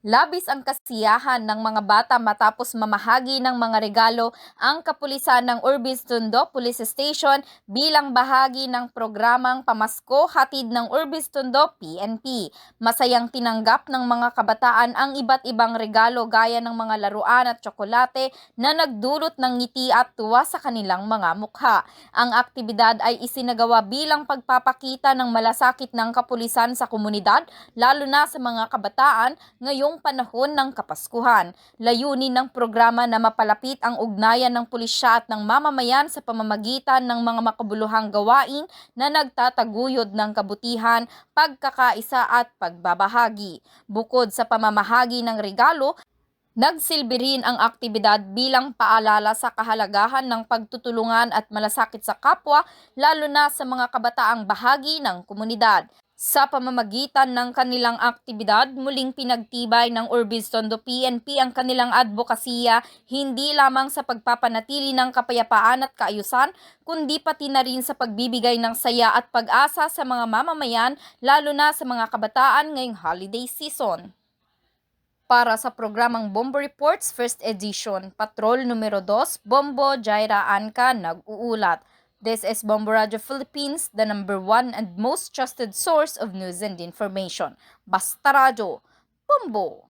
Labis ang kasiyahan ng mga bata matapos mamahagi ng mga regalo ang kapulisan ng Urbis Tondo Police Station bilang bahagi ng programang Pamasko hatid ng Urbis Tondo PNP. Masayang tinanggap ng mga kabataan ang iba't ibang regalo gaya ng mga laruan at tsokolate na nagdulot ng ngiti at tuwa sa kanilang mga mukha. Ang aktibidad ay isinagawa bilang pagpapakita ng malasakit ng kapulisan sa komunidad, lalo na sa mga kabataan ngayong panahon ng Kapaskuhan. Layunin ng programa na mapalapit ang ugnayan ng pulisya at ng mamamayan sa pamamagitan ng mga makabuluhang gawain na nagtataguyod ng kabutihan, pagkakaisa at pagbabahagi. Bukod sa pamamahagi ng regalo, nagsilbi rin ang aktibidad bilang paalala sa kahalagahan ng pagtutulungan at malasakit sa kapwa, lalo na sa mga kabataang bahagi ng komunidad. Sa pamamagitan ng kanilang aktibidad, muling pinagtibay ng Urbis Tondo PNP ang kanilang advokasya hindi lamang sa pagpapanatili ng kapayapaan at kaayusan, kundi pati na rin sa pagbibigay ng saya at pag-asa sa mga mamamayan, lalo na sa mga kabataan ngayong holiday season. Para sa programang Bombo Reports First Edition, Patrol numero 2, Bombo Jaira Anca nag-uulat. This is Bombo Radio Philippines, the #1 and most trusted source of news and information. Basta Radio, Bombo!